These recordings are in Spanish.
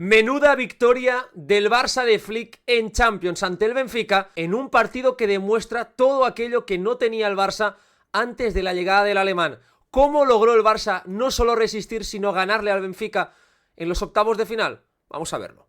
Menuda victoria del Barça de Flick en Champions ante el Benfica en un partido que demuestra todo aquello que no tenía el Barça antes de la llegada del alemán. ¿Cómo logró el Barça no solo resistir sino ganarle al Benfica en los octavos de final? Vamos a verlo.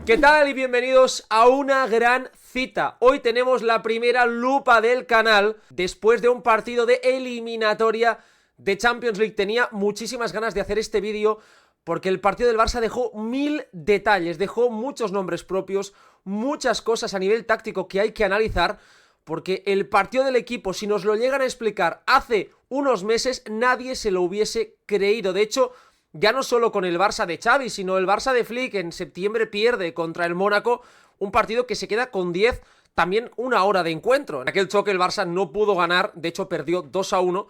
¿Qué tal? Y bienvenidos a una gran cita. Hoy tenemos la primera lupa del canal después de un partido de eliminatoria de Champions League. Tenía muchísimas ganas de hacer este vídeo porque el partido del Barça dejó 1000 detalles, dejó muchos nombres propios, muchas cosas a nivel táctico que hay que analizar, porque el partido del equipo, si nos lo llegan a explicar hace unos meses, nadie se lo hubiese creído. De hecho, ya no solo con el Barça de Xavi, sino el Barça de Flick en septiembre pierde contra el Mónaco, un partido que se queda con 10, también una hora de encuentro. En aquel choque el Barça no pudo ganar, de hecho perdió 2-1,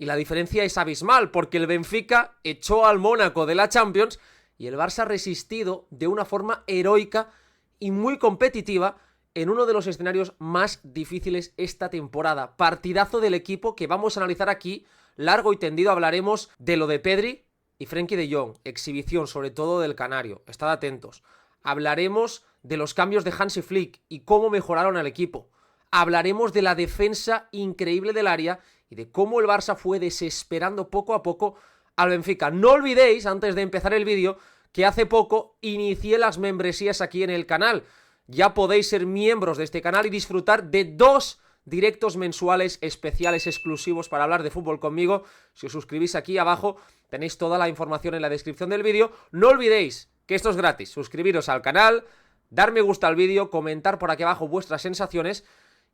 y la diferencia es abismal, porque el Benfica echó al Mónaco de la Champions y el Barça ha resistido de una forma heroica y muy competitiva en uno de los escenarios más difíciles esta temporada. Partidazo del equipo que vamos a analizar aquí, largo y tendido. Hablaremos de lo de Pedri y Frenkie de Jong, exhibición sobre todo del canario, estad atentos. Hablaremos de los cambios de Hansi Flick y cómo mejoraron al equipo. Hablaremos de la defensa increíble del área y de cómo el Barça fue desesperando poco a poco al Benfica. No olvidéis, antes de empezar el vídeo, que hace poco inicié las membresías aquí en el canal. Ya podéis ser miembros de este canal y disfrutar de 2 directos mensuales especiales exclusivos para hablar de fútbol conmigo. Si os suscribís aquí abajo, tenéis toda la información en la descripción del vídeo. No olvidéis que esto es gratis. Suscribiros al canal, dar me gusta al vídeo, comentar por aquí abajo vuestras sensaciones.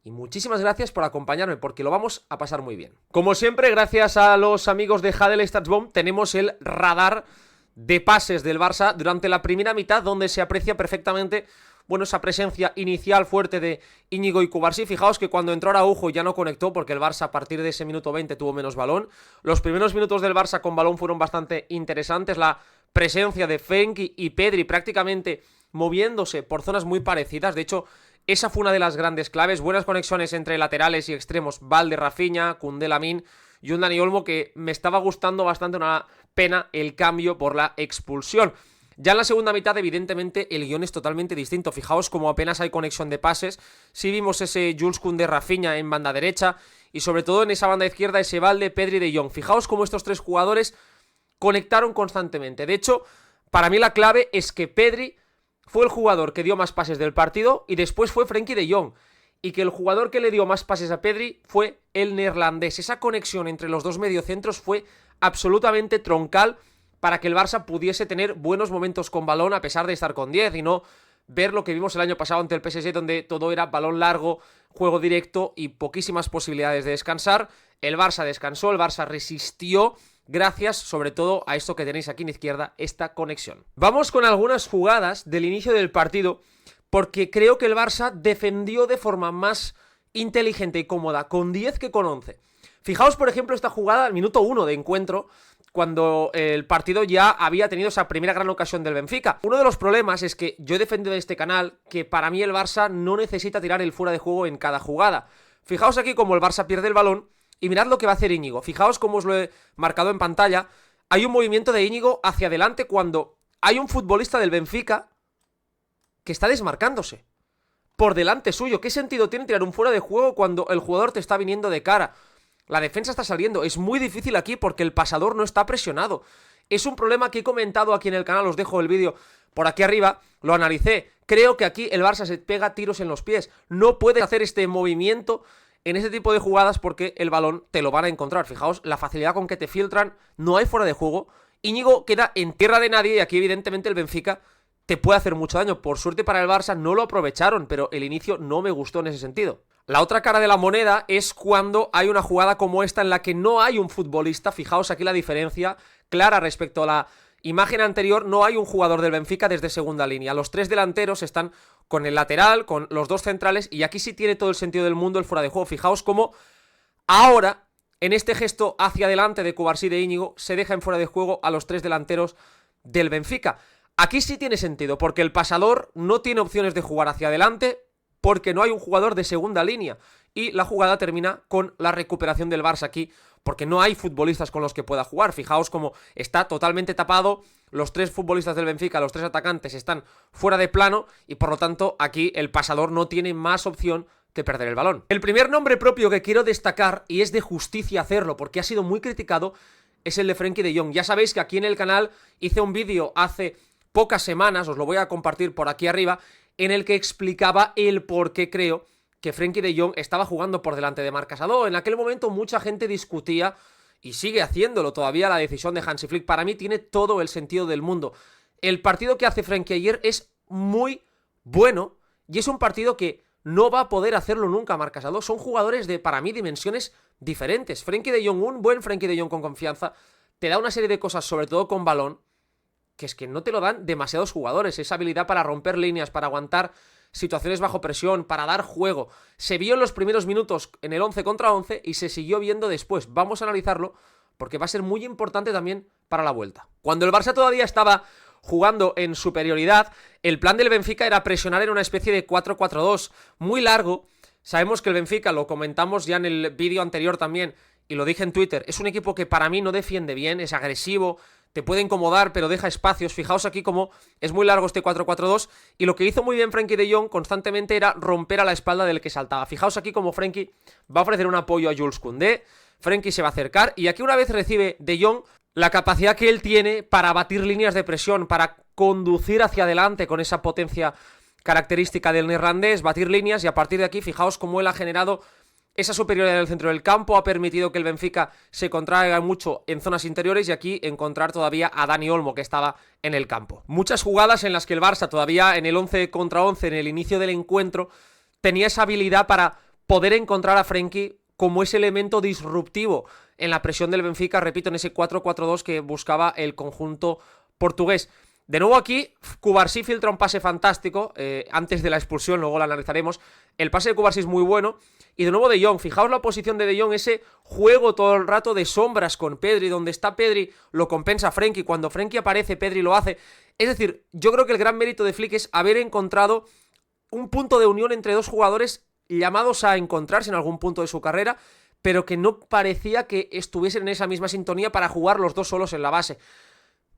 Y muchísimas gracias por acompañarme, porque lo vamos a pasar muy bien. Como siempre, gracias a los amigos de Hadel StatsBomb, tenemos el radar de pases del Barça durante la primera mitad, donde se aprecia perfectamente, bueno, esa presencia inicial fuerte de Íñigo y Cubarsí. Fijaos que cuando entró Araujo ya no conectó, porque el Barça a partir de ese minuto 20 tuvo menos balón. Los primeros minutos del Barça con balón fueron bastante interesantes. La presencia de Frenkie y Pedri prácticamente moviéndose por zonas muy parecidas. De hecho, esa fue una de las grandes claves. Buenas conexiones entre laterales y extremos. Valde, Rafinha, Koundé, Lamine y un Dani Olmo que me estaba gustando bastante. Una pena el cambio por la expulsión. Ya en la segunda mitad, evidentemente, el guión es totalmente distinto. Fijaos como apenas hay conexión de pases. Sí vimos ese Jules Koundé, Rafinha en banda derecha. Y sobre todo en esa banda izquierda, ese Valde, Pedri, de Jong. Fijaos cómo estos 3 jugadores conectaron constantemente. De hecho, para mí la clave es que Pedri fue el jugador que dio más pases del partido y después fue Frenkie de Jong. Y que el jugador que le dio más pases a Pedri fue el neerlandés. Esa conexión entre los dos mediocentros fue absolutamente troncal para que el Barça pudiese tener buenos momentos con balón a pesar de estar con 10 y no ver lo que vimos el año pasado ante el PSG, donde todo era balón largo, juego directo y poquísimas posibilidades de descansar. El Barça descansó, el Barça resistió, gracias sobre todo a esto que tenéis aquí en izquierda, esta conexión. Vamos con algunas jugadas del inicio del partido, porque creo que el Barça defendió de forma más inteligente y cómoda con 10 que con 11. Fijaos, por ejemplo, esta jugada al minuto 1 de encuentro, cuando el partido ya había tenido esa primera gran ocasión del Benfica. Uno de los problemas es que yo he defendido en este canal que para mí el Barça no necesita tirar el fuera de juego en cada jugada. Fijaos aquí como el Barça pierde el balón y mirad lo que va a hacer Íñigo. Fijaos cómo os lo he marcado en pantalla. Hay un movimiento de Íñigo hacia adelante cuando hay un futbolista del Benfica que está desmarcándose por delante suyo. ¿Qué sentido tiene tirar un fuera de juego cuando el jugador te está viniendo de cara? La defensa está saliendo. Es muy difícil aquí porque el pasador no está presionado. Es un problema que he comentado aquí en el canal. Os dejo el vídeo por aquí arriba. Lo analicé. Creo que aquí el Barça se pega tiros en los pies. No puede hacer este movimiento en ese tipo de jugadas porque el balón te lo van a encontrar. Fijaos la facilidad con que te filtran. No hay fuera de juego. Íñigo queda en tierra de nadie y aquí evidentemente el Benfica te puede hacer mucho daño. Por suerte para el Barça no lo aprovecharon, pero el inicio no me gustó en ese sentido. La otra cara de la moneda es cuando hay una jugada como esta en la que no hay un futbolista. Fijaos aquí la diferencia clara respecto a la imagen anterior. No hay un jugador del Benfica desde segunda línea. Los 3 delanteros están con el lateral, con los 2 centrales, y aquí sí tiene todo el sentido del mundo el fuera de juego. Fijaos cómo ahora, en este gesto hacia adelante de Cubarsí, de Íñigo, se deja en fuera de juego a los 3 delanteros del Benfica. Aquí sí tiene sentido, porque el pasador no tiene opciones de jugar hacia adelante, porque no hay un jugador de segunda línea. Y la jugada termina con la recuperación del Barça aquí porque no hay futbolistas con los que pueda jugar. Fijaos cómo está totalmente tapado, los 3 futbolistas del Benfica, los 3 atacantes están fuera de plano y por lo tanto aquí el pasador no tiene más opción que perder el balón. El primer nombre propio que quiero destacar, y es de justicia hacerlo porque ha sido muy criticado, es el de Frenkie de Jong. Ya sabéis que aquí en el canal hice un vídeo hace pocas semanas, os lo voy a compartir por aquí arriba, en el que explicaba el por qué creo que Frenkie de Jong estaba jugando por delante de Marc Casado. En aquel momento mucha gente discutía, y sigue haciéndolo todavía, la decisión de Hansi Flick. Para mí tiene todo el sentido del mundo. El partido que hace Frenkie ayer es muy bueno, y es un partido que no va a poder hacerlo nunca Marc Casado. Son jugadores de, para mí, dimensiones diferentes. Frenkie de Jong, un buen Frenkie de Jong con confianza, te da una serie de cosas, sobre todo con balón, que es que no te lo dan demasiados jugadores. Esa habilidad para romper líneas, para aguantar situaciones bajo presión, para dar juego. Se vio en los primeros minutos en el 11 contra 11 y se siguió viendo después. Vamos a analizarlo porque va a ser muy importante también para la vuelta. Cuando el Barça todavía estaba jugando en superioridad, el plan del Benfica era presionar en una especie de 4-4-2 muy largo. Sabemos que el Benfica, lo comentamos ya en el vídeo anterior también, y lo dije en Twitter, es un equipo que para mí no defiende bien, es agresivo, te puede incomodar, pero deja espacios. Fijaos aquí cómo es muy largo este 4-4-2, y lo que hizo muy bien Frenkie de Jong constantemente era romper a la espalda del que saltaba. Fijaos aquí cómo Frenkie va a ofrecer un apoyo a Jules Koundé, Frenkie se va a acercar, y aquí una vez recibe de Jong, la capacidad que él tiene para batir líneas de presión, para conducir hacia adelante con esa potencia característica del neerlandés, batir líneas, y a partir de aquí, fijaos cómo él ha generado esa superioridad en el centro del campo, ha permitido que el Benfica se contraiga mucho en zonas interiores y aquí encontrar todavía a Dani Olmo, que estaba en el campo. Muchas jugadas en las que el Barça todavía en el 11 contra 11, en el inicio del encuentro, tenía esa habilidad para poder encontrar a Frenkie como ese elemento disruptivo en la presión del Benfica, repito, en ese 4-4-2 que buscaba el conjunto portugués. De nuevo aquí, Cubarsí filtra un pase fantástico, antes de la expulsión, luego lo analizaremos. El pase de Cubarsí es muy bueno. Y de nuevo De Jong, fijaos la posición de Jong, ese juego todo el rato de sombras con Pedri, donde está Pedri lo compensa Frenkie, cuando Frenkie aparece Pedri lo hace. Es decir, yo creo que el gran mérito de Flick es haber encontrado un punto de unión entre dos jugadores llamados a encontrarse en algún punto de su carrera, pero que no parecía que estuviesen en esa misma sintonía para jugar los dos solos en la base.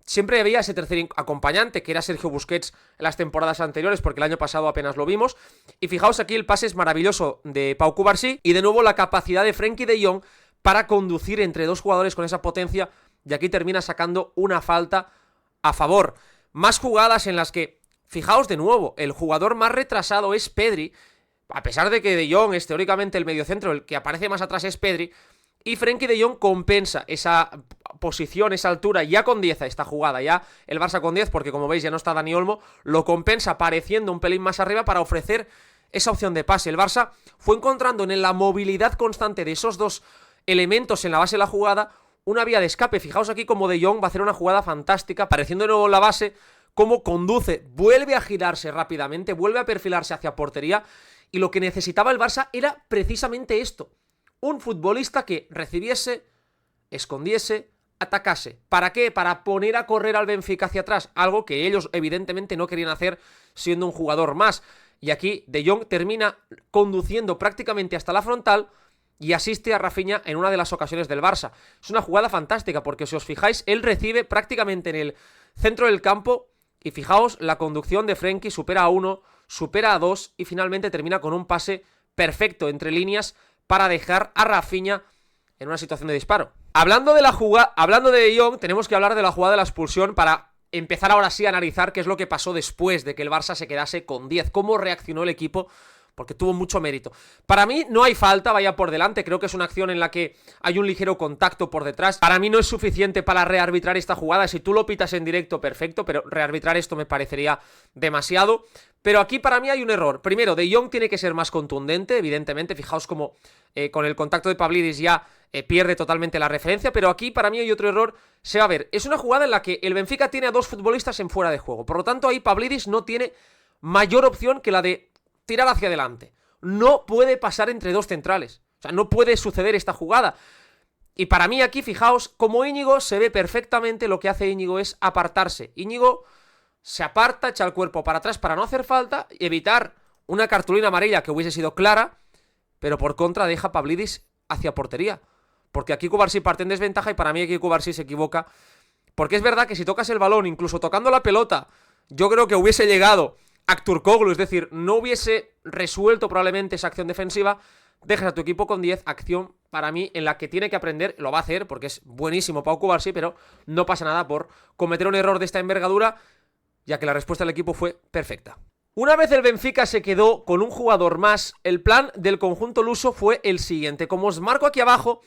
Siempre había ese tercer acompañante, que era Sergio Busquets en las temporadas anteriores, porque el año pasado apenas lo vimos. Y fijaos aquí, el pase es maravilloso de Pau Cubarsí, y de nuevo la capacidad de Frenkie de Jong para conducir entre dos jugadores con esa potencia, y aquí termina sacando una falta a favor. Más jugadas en las que, fijaos de nuevo, el jugador más retrasado es Pedri, a pesar de que de Jong es teóricamente el mediocentro, el que aparece más atrás es Pedri, y Frenkie de Jong compensa esa posición, esa altura, ya con 10 a esta jugada, ya el Barça con 10, porque como veis ya no está Dani Olmo, lo compensa apareciendo un pelín más arriba para ofrecer esa opción de pase. El Barça fue encontrando en la movilidad constante de esos dos elementos en la base de la jugada una vía de escape. Fijaos aquí como De Jong va a hacer una jugada fantástica, apareciendo de nuevo en la base, cómo conduce, vuelve a girarse rápidamente, vuelve a perfilarse hacia portería, y lo que necesitaba el Barça era precisamente esto: un futbolista que recibiese, escondiese, atacase. ¿Para qué? Para poner a correr al Benfica hacia atrás, algo que ellos evidentemente no querían hacer siendo un jugador más. Y aquí De Jong termina conduciendo prácticamente hasta la frontal y asiste a Rafinha en una de las ocasiones del Barça. Es una jugada fantástica porque, si os fijáis, él recibe prácticamente en el centro del campo y fijaos, la conducción de Frenkie supera a uno, supera a dos y finalmente termina con un pase perfecto entre líneas para dejar a Rafinha en una situación de disparo. Hablando de De Jong, tenemos que hablar de la jugada de la expulsión para empezar ahora sí a analizar qué es lo que pasó después de que el Barça se quedase con 10, cómo reaccionó el equipo, porque tuvo mucho mérito. Para mí no hay falta, vaya por delante, creo que es una acción en la que hay un ligero contacto por detrás. Para mí no es suficiente para rearbitrar esta jugada. Si tú lo pitas en directo, perfecto, pero rearbitrar esto me parecería demasiado. Pero aquí para mí hay un error. Primero, De Jong tiene que ser más contundente, evidentemente. Fijaos como con el contacto de Pavlidis ya pierde totalmente la referencia, pero aquí para mí hay otro error. Se va a ver, es una jugada en la que el Benfica tiene a dos futbolistas en fuera de juego. Por lo tanto, ahí Pavlidis no tiene mayor opción que la de tirar hacia adelante. No puede pasar entre dos centrales. O sea, no puede suceder esta jugada. Y para mí aquí, fijaos, como Íñigo se ve perfectamente, lo que hace Íñigo es apartarse. Íñigo se aparta, echa el cuerpo para atrás para no hacer falta y evitar una cartulina amarilla que hubiese sido clara, pero por contra deja a Pavlidis hacia portería. Porque aquí Cubarsí parte en desventaja y para mí aquí Cubarsí se equivoca. Porque es verdad que si tocas el balón, incluso tocando la pelota, yo creo que hubiese llegado Aktürkoğlu, es decir, no hubiese resuelto probablemente esa acción defensiva. Dejas a tu equipo con 10, acción para mí en la que tiene que aprender, lo va a hacer porque es buenísimo Pau Cubarsí, pero no pasa nada por cometer un error de esta envergadura, ya que la respuesta del equipo fue perfecta. Una vez el Benfica se quedó con un jugador más, el plan del conjunto luso fue el siguiente. Como os marco aquí abajo,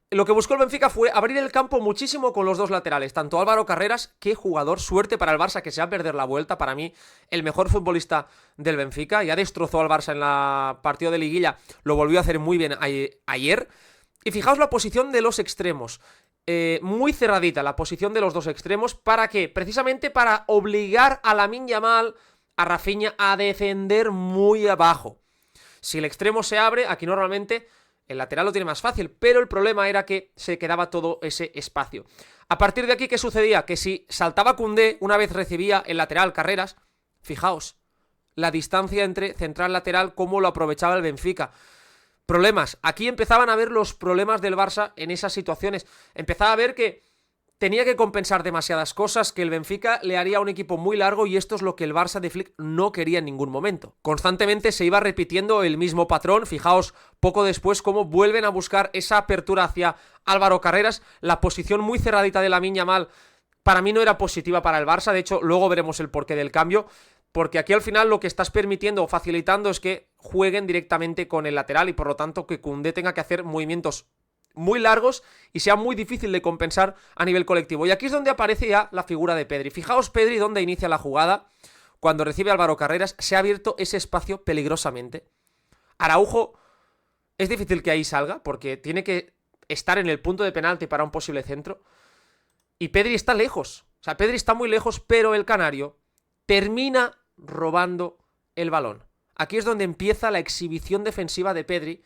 lo que buscó el Benfica fue abrir el campo muchísimo con los dos laterales, tanto Álvaro Carreras, qué jugador, suerte para el Barça que se va a perder la vuelta, para mí el mejor futbolista del Benfica, ya destrozó al Barça en la partido de liguilla, lo volvió a hacer muy bien ayer, y fijaos la posición de los extremos, muy cerradita la posición de los dos extremos, ¿para qué? Precisamente para obligar a Lamine Yamal, a Rafinha a defender muy abajo. Si el extremo se abre, aquí normalmente el lateral lo tiene más fácil, pero el problema era que se quedaba todo ese espacio. A partir de aquí, ¿qué sucedía? Que si saltaba Koundé, una vez recibía el lateral Carreras, fijaos, la distancia entre central-lateral, cómo lo aprovechaba el Benfica. Problemas, aquí empezaban a ver los problemas del Barça en esas situaciones. Empezaba a ver que tenía que compensar demasiadas cosas, que el Benfica le haría a un equipo muy largo y esto es lo que el Barça de Flick no quería en ningún momento. Constantemente se iba repitiendo el mismo patrón, fijaos poco después cómo vuelven a buscar esa apertura hacia Álvaro Carreras, la posición muy cerradita de Lamine Yamal para mí no era positiva para el Barça, de hecho luego veremos el porqué del cambio, porque aquí al final lo que estás permitiendo o facilitando es que jueguen directamente con el lateral y por lo tanto que Koundé tenga que hacer movimientos muy largos y sea muy difícil de compensar a nivel colectivo. Y aquí es donde aparece ya la figura de Pedri. Fijaos Pedri donde inicia la jugada, cuando recibe Álvaro Carreras, se ha abierto ese espacio peligrosamente. Araujo es difícil que ahí salga, porque tiene que estar en el punto de penalti para un posible centro. Y Pedri está lejos, o sea, Pedri está muy lejos, pero el canario termina robando el balón. Aquí es donde empieza la exhibición defensiva de Pedri,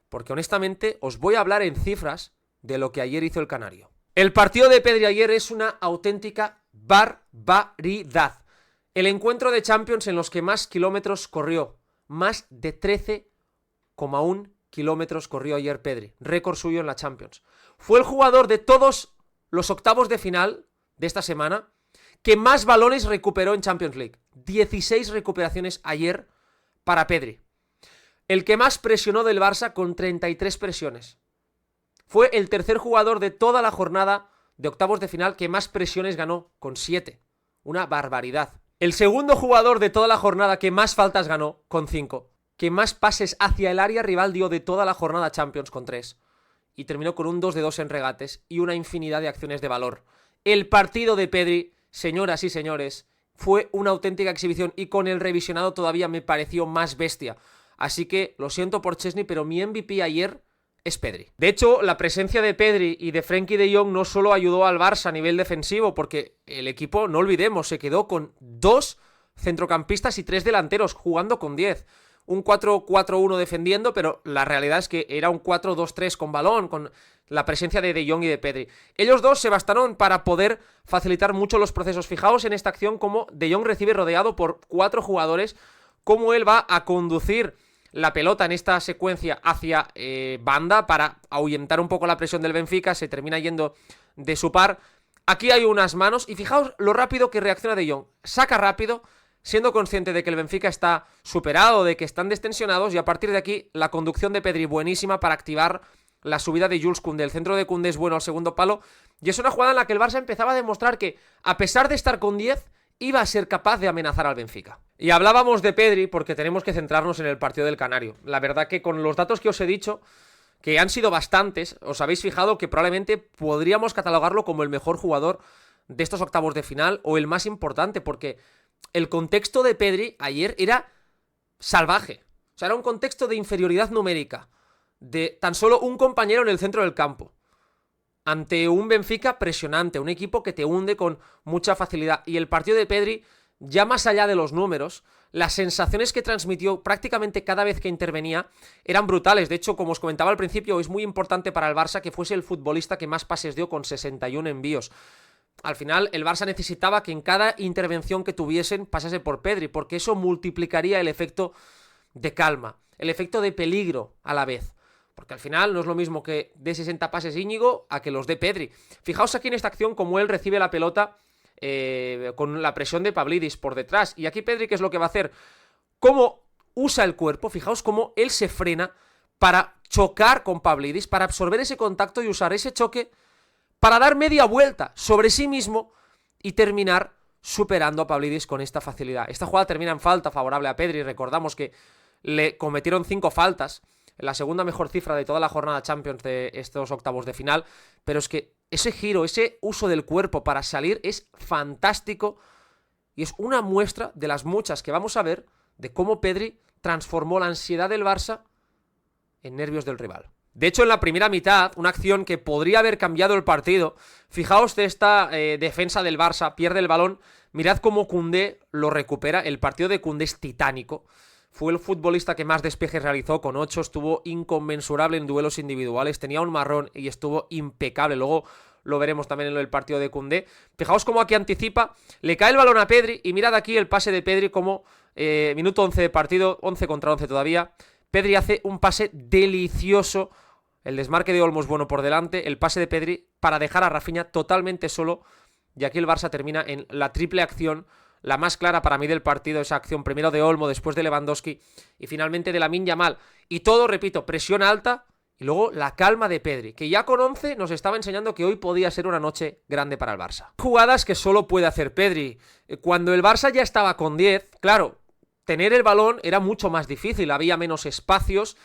porque honestamente os voy a hablar en cifras de lo que ayer hizo el canario. El partido de Pedri ayer es una auténtica barbaridad. El encuentro de Champions en los que más kilómetros corrió. Más de 13,1 kilómetros corrió ayer Pedri. Récord suyo en la Champions. Fue el jugador de todos los octavos de final de esta semana que más balones recuperó en Champions League. 16 recuperaciones ayer para Pedri. El que más presionó del Barça con 33 presiones. Fue el tercer jugador de toda la jornada de octavos de final que más presiones ganó, con 7. Una barbaridad. El segundo jugador de toda la jornada que más faltas ganó, con 5. Que más pases hacia el área rival dio de toda la jornada Champions, con 3. Y terminó con un 2 de 2 en regates y una infinidad de acciones de valor. El partido de Pedri, señoras y señores, fue una auténtica exhibición y con el revisionado todavía me pareció más bestia. Así que lo siento por Chesney, pero mi MVP ayer es Pedri. De hecho, la presencia de Pedri y de Frenkie de Jong no solo ayudó al Barça a nivel defensivo, porque el equipo, no olvidemos, se quedó con 2 centrocampistas y 3 delanteros jugando con 10. Un 4-4-1 defendiendo, pero la realidad es que era un 4-2-3 con balón, con la presencia de Jong y de Pedri. Ellos dos se bastaron para poder facilitar mucho los procesos. Fijaos en esta acción como de Jong recibe rodeado por 4 jugadores, cómo él va a conducir la pelota en esta secuencia hacia banda para ahuyentar un poco la presión del Benfica, se termina yendo de su par. Aquí hay unas manos y fijaos lo rápido que reacciona de Jong. Saca rápido, siendo consciente de que el Benfica está superado, de que están destensionados, y a partir de aquí la conducción de Pedri buenísima para activar la subida de Jules Koundé. El centro de Koundé es bueno al segundo palo y es una jugada en la que el Barça empezaba a demostrar que, a pesar de estar con 10, iba a ser capaz de amenazar al Benfica. Y hablábamos de Pedri porque tenemos que centrarnos en el partido del Canario. La verdad que con los datos que os he dicho, que han sido bastantes, os habéis fijado que probablemente podríamos catalogarlo como el mejor jugador de estos octavos de final o el más importante, porque el contexto de Pedri ayer era salvaje. O sea, era un contexto de inferioridad numérica, de tan solo un compañero en el centro del campo, ante un Benfica presionante, un equipo que te hunde con mucha facilidad. Y el partido de Pedri, ya más allá de los números, las sensaciones que transmitió prácticamente cada vez que intervenía eran brutales. De hecho, como os comentaba al principio, es muy importante para el Barça que fuese el futbolista que más pases dio, con 61 envíos. Al final, el Barça necesitaba que en cada intervención que tuviesen pasase por Pedri, porque eso multiplicaría el efecto de calma, el efecto de peligro a la vez. Porque al final no es lo mismo que dé 60 pases Íñigo a que los dé Pedri. Fijaos aquí en esta acción como él recibe la pelota con la presión de Pavlidis por detrás. Y aquí Pedri, ¿qué es lo que va a hacer? Cómo usa el cuerpo, fijaos cómo él se frena para chocar con Pavlidis, para absorber ese contacto y usar ese choque para dar media vuelta sobre sí mismo y terminar superando a Pavlidis con esta facilidad. Esta jugada termina en falta favorable a Pedri. Recordamos que le cometieron 5 faltas, la segunda mejor cifra de toda la jornada Champions de estos octavos de final, pero es que ese giro, ese uso del cuerpo para salir es fantástico y es una muestra de las muchas que vamos a ver de cómo Pedri transformó la ansiedad del Barça en nervios del rival. De hecho, en la primera mitad, una acción que podría haber cambiado el partido, fijaos de esta defensa del Barça, pierde el balón, mirad cómo Koundé lo recupera, el partido de Koundé es titánico, fue el futbolista que más despejes realizó con 8, estuvo inconmensurable en duelos individuales, tenía un marrón y estuvo impecable, luego lo veremos también en el partido de Koundé. Fijaos cómo aquí anticipa, le cae el balón a Pedri y mirad aquí el pase de Pedri como minuto 11 de partido, 11 contra 11 todavía, Pedri hace un pase delicioso. El desmarque de Olmo es bueno por delante, el pase de Pedri para dejar a Rafinha totalmente solo, y aquí el Barça termina en la triple acción, la más clara para mí del partido, esa acción primero de Olmo, después de Lewandowski y finalmente de Lamine Yamal. Y todo, repito, presión alta y luego la calma de Pedri, que ya con 11 nos estaba enseñando que hoy podía ser una noche grande para el Barça. Jugadas que solo puede hacer Pedri. Cuando el Barça ya estaba con 10, claro, tener el balón era mucho más difícil, había menos espacios,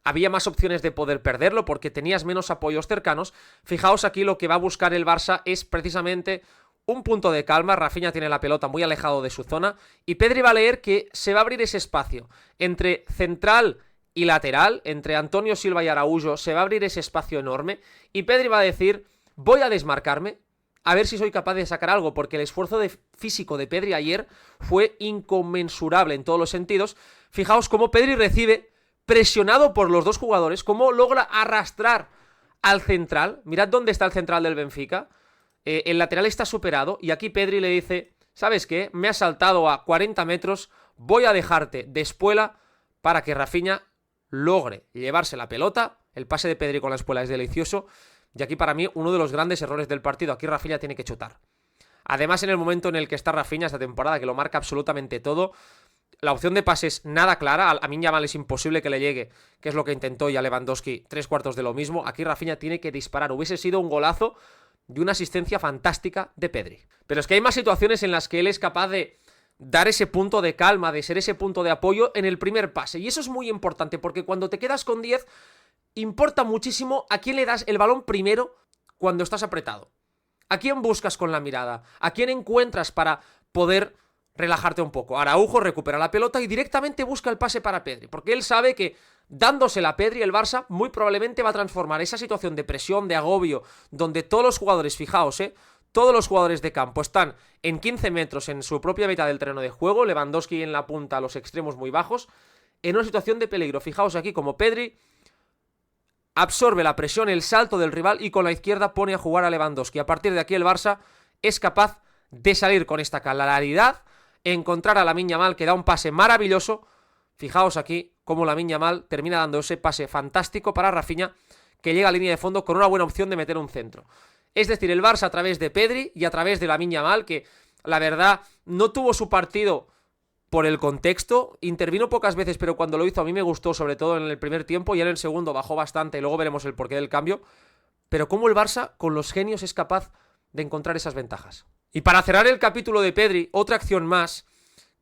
había más opciones de poder perderlo porque tenías menos apoyos cercanos. Fijaos aquí lo que va a buscar el Barça es precisamente un punto de calma. Rafinha tiene la pelota muy alejado de su zona y Pedri va a leer que se va a abrir ese espacio entre central y lateral, entre Antonio Silva y Araújo, se va a abrir ese espacio enorme y Pedri va a decir, voy a desmarcarme, a ver si soy capaz de sacar algo, porque el esfuerzo físico de Pedri ayer fue inconmensurable en todos los sentidos. Fijaos cómo Pedri recibe, presionado por los dos jugadores, cómo logra arrastrar al central. Mirad dónde está el central del Benfica. El lateral está superado y aquí Pedri le dice, ¿sabes qué? Me has saltado a 40 metros, voy a dejarte de espuela para que Rafinha logre llevarse la pelota. El pase de Pedri con la espuela es delicioso. Y aquí para mí uno de los grandes errores del partido. Aquí Rafinha tiene que chutar. Además, en el momento en el que está Rafinha esta temporada, que lo marca absolutamente todo, la opción de pase es nada clara. A Lamine Yamal es imposible que le llegue, que es lo que intentó, y a Lewandowski 3/4 de lo mismo. Aquí Rafinha tiene que disparar. Hubiese sido un golazo y una asistencia fantástica de Pedri. Pero es que hay más situaciones en las que él es capaz de dar ese punto de calma, de ser ese punto de apoyo en el primer pase. Y eso es muy importante, porque cuando te quedas con 10, importa muchísimo a quién le das el balón primero cuando estás apretado. ¿A quién buscas con la mirada? ¿A quién encuentras para poder relajarte un poco? Araújo recupera la pelota y directamente busca el pase para Pedri, porque él sabe que dándosela a Pedri, el Barça muy probablemente va a transformar esa situación de presión, de agobio, donde todos los jugadores, fijaos, todos los jugadores de campo están en 15 metros en su propia mitad del terreno de juego, Lewandowski en la punta, los extremos muy bajos, en una situación de peligro. Fijaos aquí como Pedri absorbe la presión, el salto del rival y con la izquierda pone a jugar a Lewandowski. A partir de aquí el Barça es capaz de salir con esta claridad, encontrar a Lamine Yamal que da un pase maravilloso. Fijaos aquí cómo Lamine Yamal termina dando ese pase fantástico para Rafinha, que llega a línea de fondo con una buena opción de meter un centro. Es decir, el Barça a través de Pedri y a través de Lamine Yamal, que la verdad no tuvo su partido por el contexto, intervino pocas veces, pero cuando lo hizo a mí me gustó, sobre todo en el primer tiempo, y en el segundo bajó bastante, y luego veremos el porqué del cambio, pero cómo el Barça con los genios es capaz de encontrar esas ventajas. Y para cerrar el capítulo de Pedri, otra acción más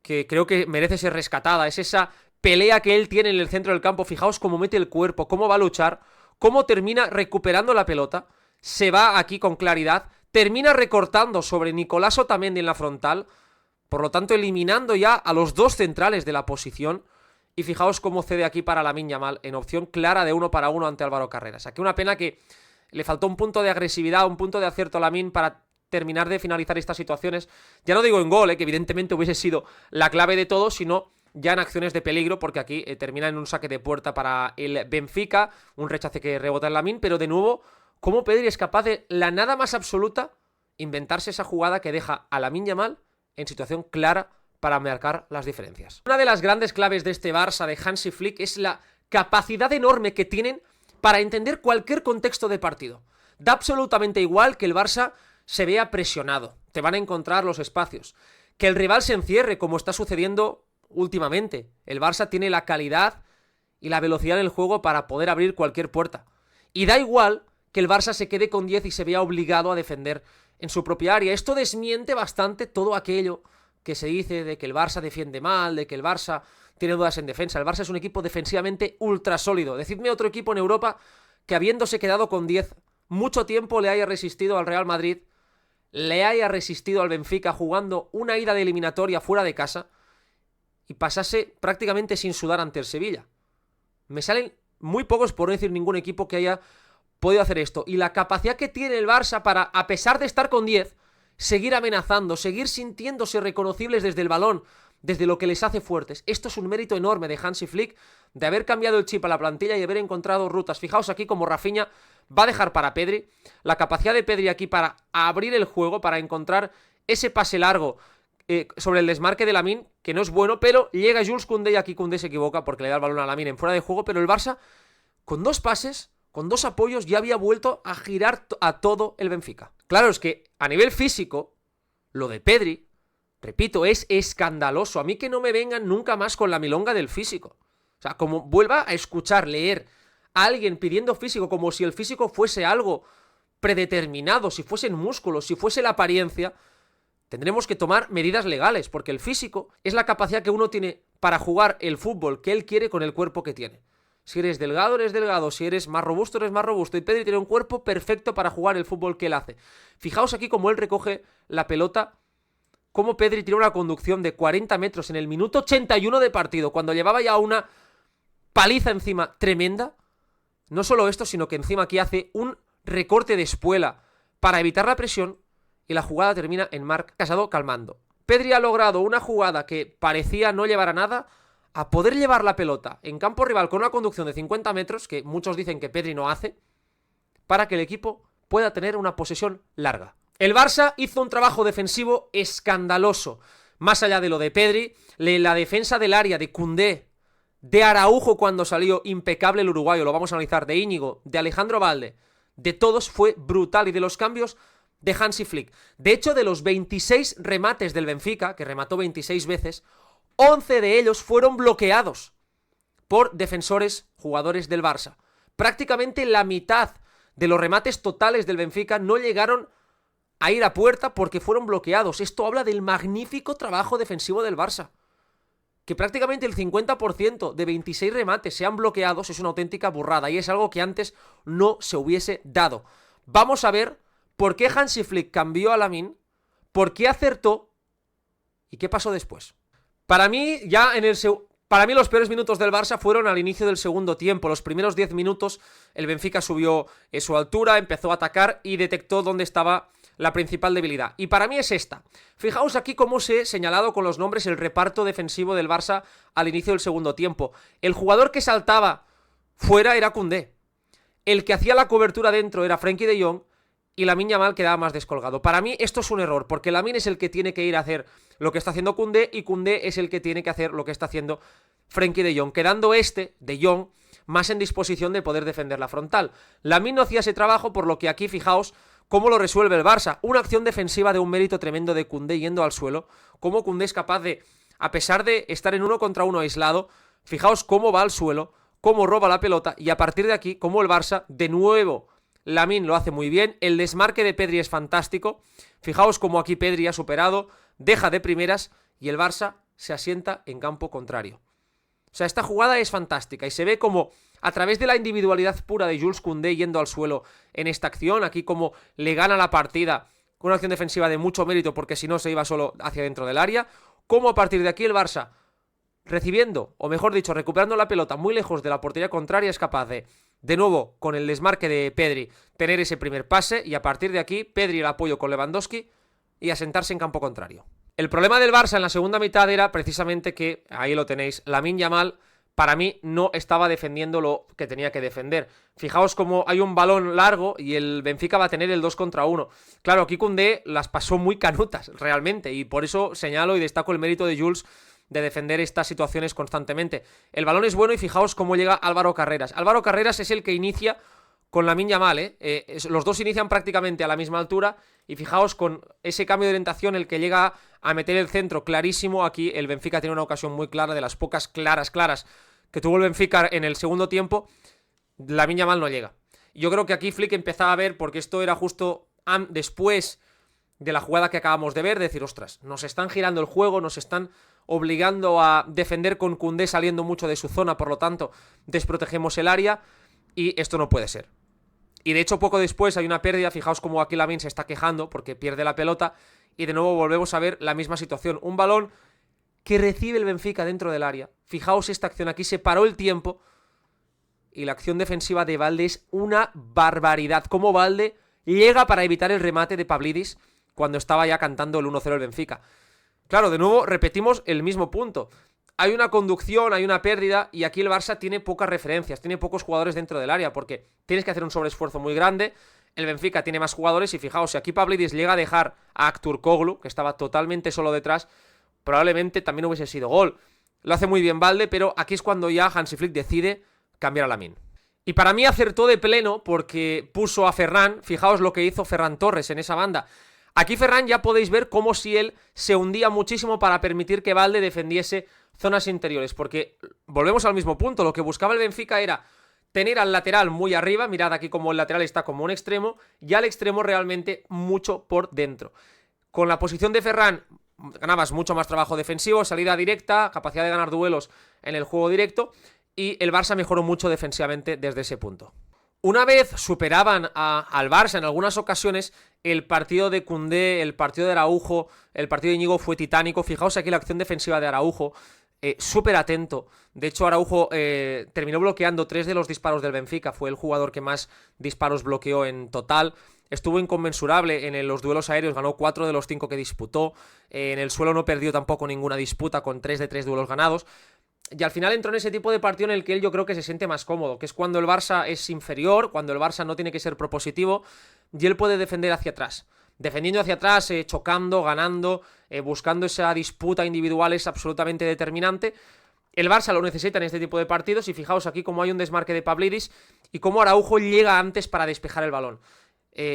que creo que merece ser rescatada, es esa pelea que él tiene en el centro del campo. Fijaos cómo mete el cuerpo, cómo va a luchar, cómo termina recuperando la pelota, se va aquí con claridad, termina recortando sobre Nicolás Otamendi en la frontal, por lo tanto eliminando ya a los dos centrales de la posición, y fijaos cómo cede aquí para Lamine Yamal en opción clara de 1-1 ante Álvaro Carreras. Aquí una pena que le faltó un punto de agresividad, un punto de acierto a Lamine para terminar de finalizar estas situaciones. Ya no digo en gol, que evidentemente hubiese sido la clave de todo, sino ya en acciones de peligro, porque aquí termina en un saque de puerta para el Benfica, un rechace que rebota en Lamine, pero de nuevo, cómo Pedri es capaz de la nada más absoluta inventarse esa jugada que deja a Lamine Yamal en situación clara para marcar las diferencias. Una de las grandes claves de este Barça de Hansi Flick es la capacidad enorme que tienen para entender cualquier contexto de partido. Da absolutamente igual que el Barça se vea presionado, te van a encontrar los espacios, que el rival se encierre como está sucediendo últimamente. El Barça tiene la calidad y la velocidad en el juego para poder abrir cualquier puerta. Y da igual que el Barça se quede con 10 y se vea obligado a defender en su propia área. Esto desmiente bastante todo aquello que se dice de que el Barça defiende mal, de que el Barça tiene dudas en defensa. El Barça es un equipo defensivamente ultra sólido. Decidme otro equipo en Europa que, habiéndose quedado con 10 mucho tiempo, le haya resistido al Real Madrid, le haya resistido al Benfica jugando una ida de eliminatoria fuera de casa y pasase prácticamente sin sudar ante el Sevilla. Me salen muy pocos, por no decir ningún equipo, que haya podido hacer esto. Y la capacidad que tiene el Barça para, a pesar de estar con 10, seguir amenazando, seguir sintiéndose reconocibles desde el balón, desde lo que les hace fuertes. Esto es un mérito enorme de Hansi Flick, de haber cambiado el chip a la plantilla y haber encontrado rutas. Fijaos aquí como Rafinha va a dejar para Pedri, la capacidad de Pedri aquí para abrir el juego, para encontrar ese pase largo sobre el desmarque de Lamine, que no es bueno, pero llega Jules Koundé y aquí Koundé se equivoca porque le da el balón a Lamine en fuera de juego, pero el Barça, con 2 pases, con 2 apoyos, ya había vuelto a girar a todo el Benfica. Claro, es que a nivel físico, lo de Pedri, repito, es escandaloso. A mí que no me vengan nunca más con la milonga del físico. O sea, como vuelva a escuchar, leer a alguien pidiendo físico como si el físico fuese algo predeterminado, si fuesen músculos, si fuese la apariencia, tendremos que tomar medidas legales, porque el físico es la capacidad que uno tiene para jugar el fútbol que él quiere con el cuerpo que tiene. Si eres delgado, eres delgado. Si eres más robusto, eres más robusto. Y Pedri tiene un cuerpo perfecto para jugar el fútbol que él hace. Fijaos aquí cómo él recoge la pelota, cómo Pedri tiene una conducción de 40 metros en el minuto 81 de partido, cuando llevaba ya una paliza encima tremenda. No solo esto, sino que encima aquí hace un recorte de espuela para evitar la presión y la jugada termina en Marc Casado calmando. Pedri ha logrado una jugada que parecía no llevar a nada, a poder llevar la pelota en campo rival con una conducción de 50 metros, que muchos dicen que Pedri no hace, para que el equipo pueda tener una posesión larga. El Barça hizo un trabajo defensivo escandaloso. Más allá de lo de Pedri, la defensa del área de Koundé, de Araujo cuando salió, impecable el uruguayo, lo vamos a analizar, de Íñigo, de Alejandro Balde, de todos fue brutal, y de los cambios de Hansi Flick. De hecho, de los 26 remates del Benfica, que remató 26 veces, 11 de ellos fueron bloqueados por defensores, jugadores del Barça. Prácticamente la mitad de los remates totales del Benfica no llegaron a ir a puerta porque fueron bloqueados. Esto habla del magnífico trabajo defensivo del Barça. Que prácticamente el 50% de 26 remates sean bloqueados es una auténtica burrada, y es algo que antes no se hubiese dado. Vamos a ver por qué Hansi Flick cambió a Lamine, por qué acertó y qué pasó después. Para mí, los peores minutos del Barça fueron al inicio del segundo tiempo. Los primeros 10 minutos el Benfica subió su altura, empezó a atacar y detectó dónde estaba la principal debilidad. Y para mí es esta. Fijaos aquí cómo se he señalado con los nombres el reparto defensivo del Barça al inicio del segundo tiempo. El jugador que saltaba fuera era Koundé. El que hacía la cobertura dentro era Frenkie de Jong. Y Lamine Yamal quedaba más descolgado. Para mí esto es un error, porque Lamine es el que tiene que ir a hacer lo que está haciendo Koundé, y Koundé es el que tiene que hacer lo que está haciendo Frenkie de Jong, quedando de Jong, más en disposición de poder defender la frontal. Lamine no hacía ese trabajo, por lo que aquí fijaos cómo lo resuelve el Barça. Una acción defensiva de un mérito tremendo de Koundé yendo al suelo, cómo Koundé es capaz de, a pesar de estar en 1 contra 1 aislado, fijaos cómo va al suelo, cómo roba la pelota, y a partir de aquí, cómo el Barça, de nuevo, Lamine lo hace muy bien. El desmarque de Pedri es fantástico. Fijaos cómo aquí Pedri ha superado, deja de primeras y el Barça se asienta en campo contrario. O sea, esta jugada es fantástica y se ve como a través de la individualidad pura de Jules Koundé yendo al suelo en esta acción, aquí como le gana la partida con una acción defensiva de mucho mérito, porque si no se iba solo hacia dentro del área, como a partir de aquí el Barça, recibiendo, o mejor dicho, recuperando la pelota muy lejos de la portería contraria, es capaz de nuevo, con el desmarque de Pedri, tener ese primer pase, y a partir de aquí, Pedri el apoyo con Lewandowski y asentarse en campo contrario. El problema del Barça en la segunda mitad era precisamente que, ahí lo tenéis, Lamine Yamal, para mí, no estaba defendiendo lo que tenía que defender. Fijaos cómo hay un balón largo y el Benfica va a tener el 2 contra 1. Claro, aquí Koundé las pasó muy canutas, realmente, y por eso señalo y destaco el mérito de Jules de defender estas situaciones constantemente. El balón es bueno y fijaos cómo llega Álvaro Carreras. Álvaro Carreras es el que inicia con Lamine Yamal, los dos inician prácticamente a la misma altura y fijaos con ese cambio de orientación el que llega a meter el centro clarísimo. Aquí el Benfica tiene una ocasión muy clara, de las pocas claras que tuvo el Benfica en el segundo tiempo. Lamine Yamal no llega. Yo creo que aquí Flick empezaba a ver, porque esto era justo después de la jugada que acabamos de ver, de decir, ostras, nos están girando el juego, nos están obligando a defender con Koundé saliendo mucho de su zona, por lo tanto desprotegemos el área y esto no puede ser. Y de hecho poco después hay una pérdida, fijaos cómo aquí Lamine se está quejando porque pierde la pelota y de nuevo volvemos a ver la misma situación. Un balón que recibe el Benfica dentro del área. Fijaos esta acción, aquí se paró el tiempo y la acción defensiva de Balde es una barbaridad. Como Balde llega para evitar el remate de Pavlidis cuando estaba ya cantando el 1-0 el Benfica. Claro, de nuevo repetimos el mismo punto. Hay una conducción, hay una pérdida y aquí el Barça tiene pocas referencias, tiene pocos jugadores dentro del área porque tienes que hacer un sobreesfuerzo muy grande. El Benfica tiene más jugadores y fijaos, si aquí Pavlidis llega a dejar a Aktürkoğlu, que estaba totalmente solo detrás, probablemente también hubiese sido gol. Lo hace muy bien Balde, pero aquí es cuando ya Hansi Flick decide cambiar a Lamine. Y para mí acertó de pleno porque puso a Ferran, fijaos lo que hizo Ferran Torres en esa banda. Aquí Ferran ya podéis ver como si él se hundía muchísimo para permitir que Balde defendiese zonas interiores, porque volvemos al mismo punto, lo que buscaba el Benfica era tener al lateral muy arriba, mirad aquí como el lateral está como un extremo, y al extremo realmente mucho por dentro. Con la posición de Ferran ganabas mucho más trabajo defensivo, salida directa, capacidad de ganar duelos en el juego directo, y el Barça mejoró mucho defensivamente desde ese punto. Una vez superaban al Barça en algunas ocasiones, el partido de Koundé, el partido de Araujo, el partido de Íñigo fue titánico. Fijaos aquí la acción defensiva de Araujo, súper atento. De hecho, Araujo terminó bloqueando 3 de los disparos del Benfica, fue el jugador que más disparos bloqueó en total. Estuvo inconmensurable en los duelos aéreos, ganó 4 de los 5 que disputó. En el suelo no perdió tampoco ninguna disputa, con 3 de 3 duelos ganados. Y al final entró en ese tipo de partido en el que él yo creo que se siente más cómodo, que es cuando el Barça es inferior, cuando el Barça no tiene que ser propositivo y él puede defender hacia atrás. Defendiendo hacia atrás, chocando, ganando, buscando esa disputa individual es absolutamente determinante. El Barça lo necesita en este tipo de partidos y fijaos aquí cómo hay un desmarque de Pavlidis y cómo Araujo llega antes para despejar el balón.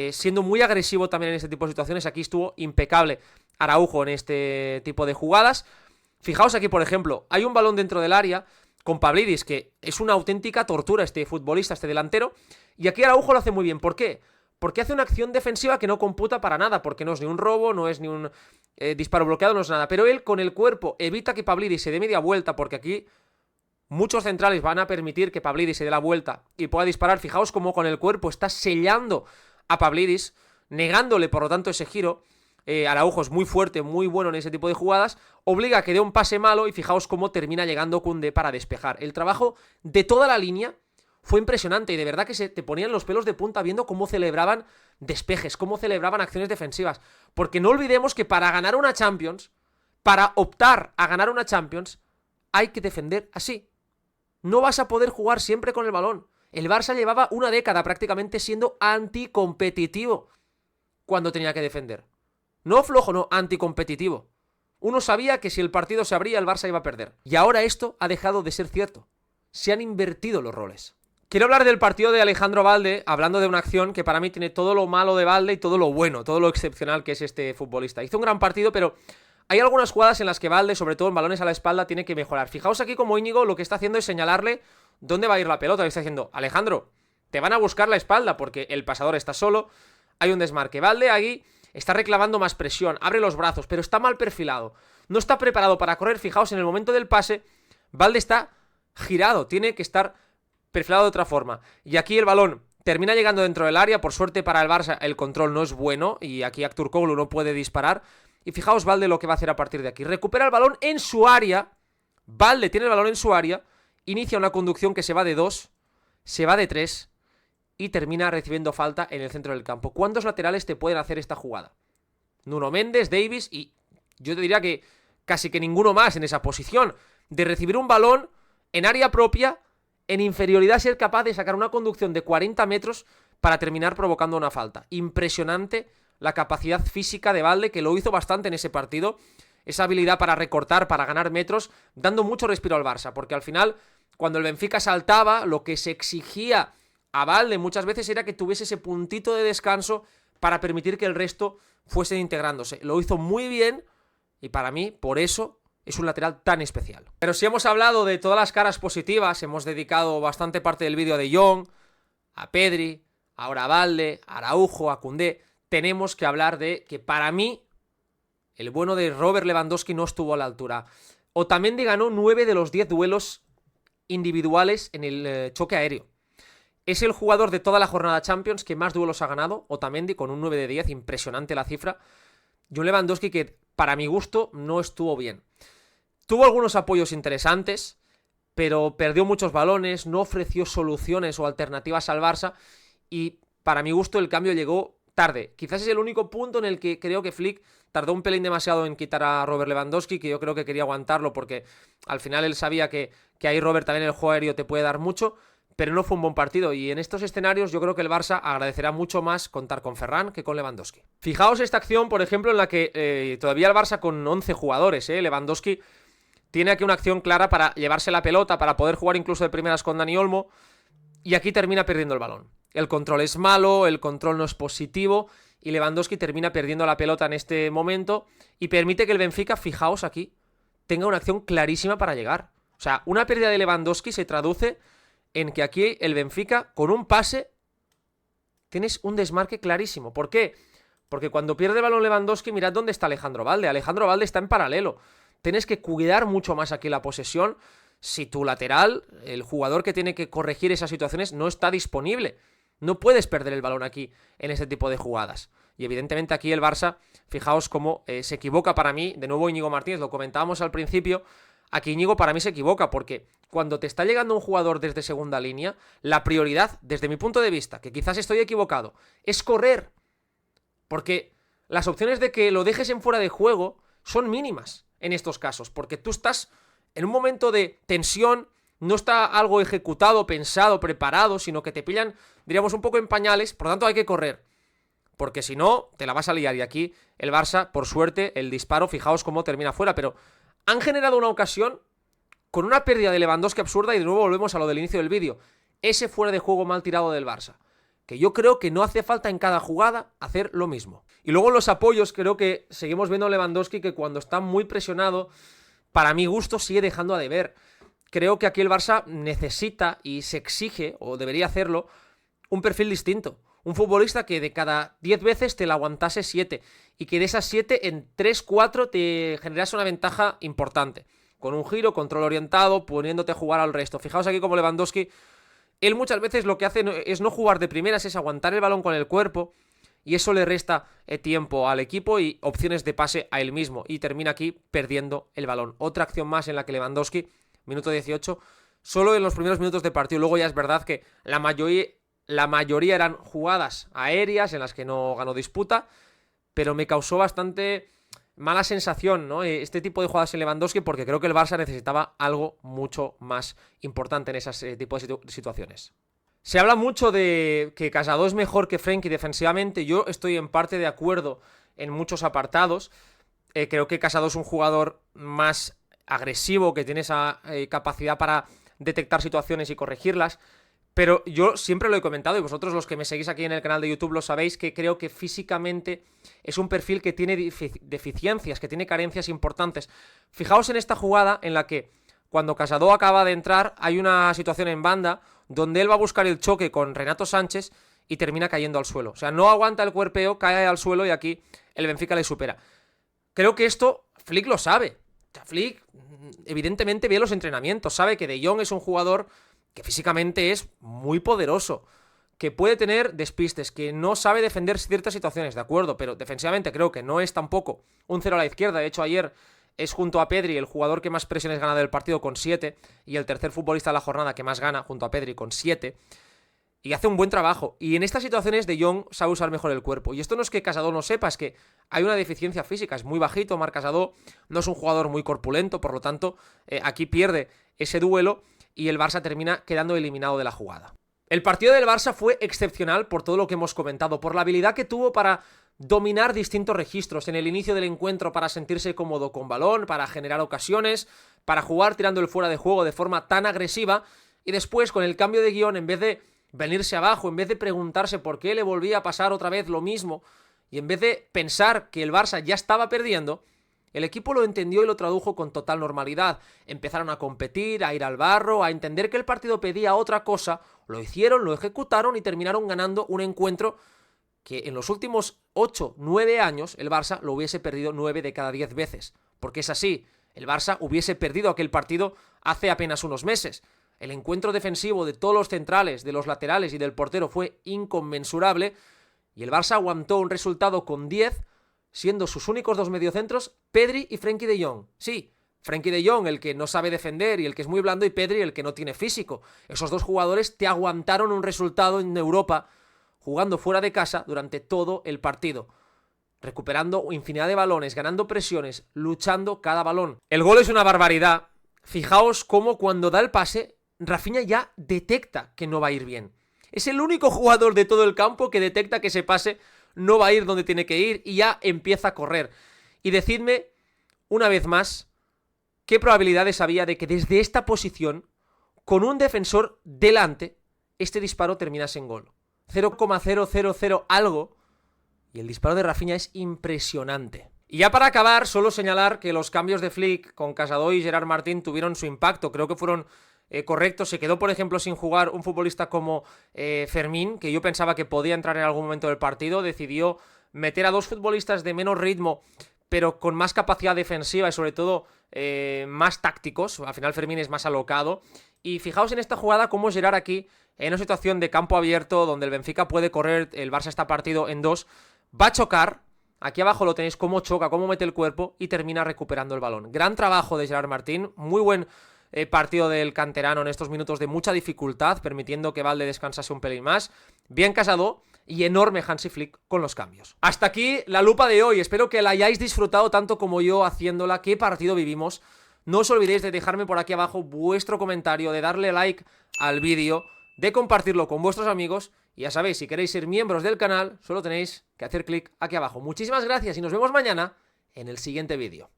Siendo muy agresivo también en este tipo de situaciones, aquí estuvo impecable Araujo en este tipo de jugadas. Fijaos aquí, por ejemplo, hay un balón dentro del área con Pavlidis, que es una auténtica tortura este futbolista, este delantero, y aquí Araujo lo hace muy bien. ¿Por qué? Porque hace una acción defensiva que no computa para nada, porque no es ni un robo, no es ni un disparo bloqueado, no es nada, pero él con el cuerpo evita que Pavlidis se dé media vuelta, porque aquí muchos centrales van a permitir que Pavlidis se dé la vuelta y pueda disparar. Fijaos cómo con el cuerpo está sellando a Pavlidis, negándole por lo tanto ese giro. Araujo es muy fuerte, muy bueno en ese tipo de jugadas, obliga a que dé un pase malo y fijaos cómo termina llegando Koundé para despejar. El trabajo de toda la línea fue impresionante y de verdad que se te ponían los pelos de punta viendo cómo celebraban despejes, cómo celebraban acciones defensivas, porque no olvidemos que para ganar una Champions, para optar a ganar una Champions, hay que defender así. No vas a poder jugar siempre con el balón. El Barça llevaba una década prácticamente siendo anticompetitivo cuando tenía que defender. No flojo, no, anticompetitivo. Uno sabía que si el partido se abría, el Barça iba a perder. Y ahora esto ha dejado de ser cierto. Se han invertido los roles. Quiero hablar del partido de Alejandro Balde, hablando de una acción que para mí tiene todo lo malo de Balde y todo lo bueno, todo lo excepcional que es este futbolista. Hizo un gran partido, pero hay algunas jugadas en las que Balde, sobre todo en balones a la espalda, tiene que mejorar. Fijaos aquí como Íñigo lo que está haciendo es señalarle dónde va a ir la pelota. Le está diciendo, Alejandro, te van a buscar la espalda porque el pasador está solo, hay un desmarque. Balde aquí está reclamando más presión, abre los brazos, pero está mal perfilado. No está preparado para correr. Fijaos, en el momento del pase, Balde está girado, tiene que estar perfilado de otra forma. Y aquí el balón termina llegando dentro del área. Por suerte para el Barça el control no es bueno y aquí Aktürkoğlu no puede disparar. Y fijaos Balde lo que va a hacer a partir de aquí. Recupera el balón en su área. Balde tiene el balón en su área. Inicia una conducción que se va de 2, se va de 3 y termina recibiendo falta en el centro del campo. ¿Cuántos laterales te pueden hacer esta jugada? Nuno Méndez, Davis y yo te diría que casi que ninguno más en esa posición. De recibir un balón en área propia, en inferioridad, ser capaz de sacar una conducción de 40 metros para terminar provocando una falta. Impresionante la capacidad física de Balde, que lo hizo bastante en ese partido. esa habilidad para recortar, para ganar metros, dando mucho respiro al Barça, porque al final, cuando el Benfica saltaba, lo que se exigía a Balde muchas veces era que tuviese ese puntito de descanso para permitir que el resto fuesen integrándose. Lo hizo muy bien y para mí, por eso, es un lateral tan especial. Pero si hemos hablado de todas las caras positivas, hemos dedicado bastante parte del vídeo a De Jong, a Pedri, ahora a Balde, a Araujo, a Koundé, tenemos que hablar de que para mí el bueno de Robert Lewandowski no estuvo a la altura. Otamendi ganó 9 de los 10 duelos individuales en el choque aéreo. Es el jugador de toda la jornada Champions que más duelos ha ganado, Otamendi, con un 9 de 10, impresionante la cifra. Y un Lewandowski que, para mi gusto, no estuvo bien. Tuvo algunos apoyos interesantes, pero perdió muchos balones, no ofreció soluciones o alternativas al Barça, y para mi gusto el cambio llegó tarde. Quizás es el único punto en el que creo que Flick tardó un pelín demasiado en quitar a Robert Lewandowski, que yo creo que quería aguantarlo porque al final él sabía que ahí Robert también en el juego aéreo te puede dar mucho, pero no fue un buen partido, y en estos escenarios yo creo que el Barça agradecerá mucho más contar con Ferran que con Lewandowski. Fijaos esta acción, por ejemplo, en la que todavía el Barça con 11 jugadores, Lewandowski tiene aquí una acción clara para llevarse la pelota, para poder jugar incluso de primeras con Dani Olmo, y aquí termina perdiendo el balón. El control es malo, el control no es positivo, y Lewandowski termina perdiendo la pelota en este momento, y permite que el Benfica, fijaos aquí, tenga una acción clarísima para llegar. O sea, una pérdida de Lewandowski se traduce en que aquí el Benfica, con un pase, tienes un desmarque clarísimo. ¿Por qué? Porque cuando pierde el balón Lewandowski, mirad dónde está Alejandro Balde. Alejandro Balde está en paralelo. Tienes que cuidar mucho más aquí la posesión si tu lateral, el jugador que tiene que corregir esas situaciones, no está disponible. No puedes perder el balón aquí en este tipo de jugadas. Y evidentemente aquí el Barça, fijaos cómo se equivoca para mí. De nuevo Íñigo Martínez, lo comentábamos al principio. Aquí Íñigo para mí se equivoca porque cuando te está llegando un jugador desde segunda línea, la prioridad, desde mi punto de vista, que quizás estoy equivocado, es correr. Porque las opciones de que lo dejes en fuera de juego son mínimas en estos casos, porque tú estás en un momento de tensión, no está algo ejecutado, pensado, preparado, sino que te pillan, diríamos, un poco en pañales, por lo tanto hay que correr, porque si no, te la vas a liar. Y aquí el Barça, por suerte, el disparo, fijaos cómo termina fuera, pero han generado una ocasión con una pérdida de Lewandowski absurda, y de nuevo volvemos a lo del inicio del vídeo, ese fuera de juego mal tirado del Barça, que yo creo que no hace falta en cada jugada hacer lo mismo. Y luego en los apoyos creo que seguimos viendo a Lewandowski que cuando está muy presionado, para mi gusto sigue dejando a deber. Creo que aquí el Barça necesita y se exige, o debería hacerlo, un perfil distinto. Un futbolista que de cada 10 veces te la aguantase 7, y que de esas 7 en 3-4 te generase una ventaja importante. Con un giro, control orientado, poniéndote a jugar al resto. Fijaos aquí como Lewandowski, él muchas veces lo que hace es no jugar de primeras, es aguantar el balón con el cuerpo, y eso le resta tiempo al equipo y opciones de pase a él mismo, y termina aquí perdiendo el balón. Otra acción más en la que Lewandowski, minuto 18, solo en los primeros minutos de partido. Luego ya es verdad que la mayoría eran jugadas aéreas en las que no ganó disputa, pero me causó bastante mala sensación, ¿no? Este tipo de jugadas en Lewandowski, porque creo que el Barça necesitaba algo mucho más importante en ese tipo de situaciones. Se habla mucho de que Casado es mejor que Frenkie defensivamente. Yo estoy en parte de acuerdo en muchos apartados. Creo que Casado es un jugador más agresivo, que tiene esa capacidad para detectar situaciones y corregirlas. Pero yo siempre lo he comentado, y vosotros los que me seguís aquí en el canal de YouTube lo sabéis, que creo que físicamente es un perfil que tiene deficiencias, que tiene carencias importantes. Fijaos en esta jugada en la que cuando Casado acaba de entrar hay una situación en banda donde él va a buscar el choque con Renato Sánchez y termina cayendo al suelo. O sea, no aguanta el cuerpeo, cae al suelo y aquí el Benfica le supera. Creo que esto Flick lo sabe. O sea, Flick evidentemente ve los entrenamientos, sabe que De Jong es un jugador que físicamente es muy poderoso, que puede tener despistes, que no sabe defender ciertas situaciones, de acuerdo, pero defensivamente creo que no es tampoco un cero a la izquierda. De hecho, ayer es junto a Pedri el jugador que más presiones gana del partido con 7, y el tercer futbolista de la jornada que más gana junto a Pedri con 7, y hace un buen trabajo. Y en estas situaciones De Jong sabe usar mejor el cuerpo, y esto no es que Casado no sepa, es que hay una deficiencia física, es muy bajito. Marc Casado no es un jugador muy corpulento, por lo tanto aquí pierde ese duelo y el Barça termina quedando eliminado de la jugada. El partido del Barça fue excepcional por todo lo que hemos comentado, por la habilidad que tuvo para dominar distintos registros en el inicio del encuentro para sentirse cómodo con balón, para generar ocasiones, para jugar tirando el fuera de juego de forma tan agresiva, y después con el cambio de guión, en vez de venirse abajo, en vez de preguntarse por qué le volvía a pasar otra vez lo mismo, y en vez de pensar que el Barça ya estaba perdiendo, el equipo lo entendió y lo tradujo con total normalidad. Empezaron a competir, a ir al barro, a entender que el partido pedía otra cosa, lo hicieron, lo ejecutaron y terminaron ganando un encuentro que en los últimos 8, 9 años el Barça lo hubiese perdido 9 de cada 10 veces. Porque es así, el Barça hubiese perdido aquel partido hace apenas unos meses. El encuentro defensivo de todos los centrales, de los laterales y del portero fue inconmensurable y el Barça aguantó un resultado con 10, siendo sus únicos dos mediocentros Pedri y Frenkie de Jong. Sí, Frenkie de Jong, el que no sabe defender y el que es muy blando, y Pedri, el que no tiene físico. Esos dos jugadores te aguantaron un resultado en Europa jugando fuera de casa durante todo el partido, recuperando infinidad de balones, ganando presiones, luchando cada balón. El gol es una barbaridad. Fijaos cómo cuando da el pase, Rafinha ya detecta que no va a ir bien. Es el único jugador de todo el campo que detecta que ese pase no va a ir donde tiene que ir y ya empieza a correr. Y decidme, una vez más, qué probabilidades había de que desde esta posición, con un defensor delante, este disparo terminase en gol. 0,000 algo, y el disparo de Rafinha es impresionante. Y ya para acabar, solo señalar que los cambios de Flick con Casado y Gerard Martín tuvieron su impacto, creo que fueron correctos. Se quedó, por ejemplo, sin jugar un futbolista como Fermín, que yo pensaba que podía entrar en algún momento del partido, decidió meter a dos futbolistas de menos ritmo, pero con más capacidad defensiva y sobre todo más tácticos. Al final Fermín es más alocado. Y fijaos en esta jugada cómo Gerard aquí, en una situación de campo abierto, donde el Benfica puede correr, el Barça está partido en dos, va a chocar. Aquí abajo lo tenéis, cómo choca, cómo mete el cuerpo y termina recuperando el balón. Gran trabajo de Gerard Martín, muy buen partido del canterano en estos minutos de mucha dificultad, permitiendo que Valde descansase un pelín más. Bien Casado y enorme Hansi Flick con los cambios. Hasta aquí la lupa de hoy, espero que la hayáis disfrutado tanto como yo haciéndola. ¿Qué partido vivimos? No os olvidéis de dejarme por aquí abajo vuestro comentario, de darle like al vídeo, de compartirlo con vuestros amigos. Y ya sabéis, si queréis ser miembros del canal, solo tenéis que hacer clic aquí abajo. Muchísimas gracias y nos vemos mañana en el siguiente vídeo.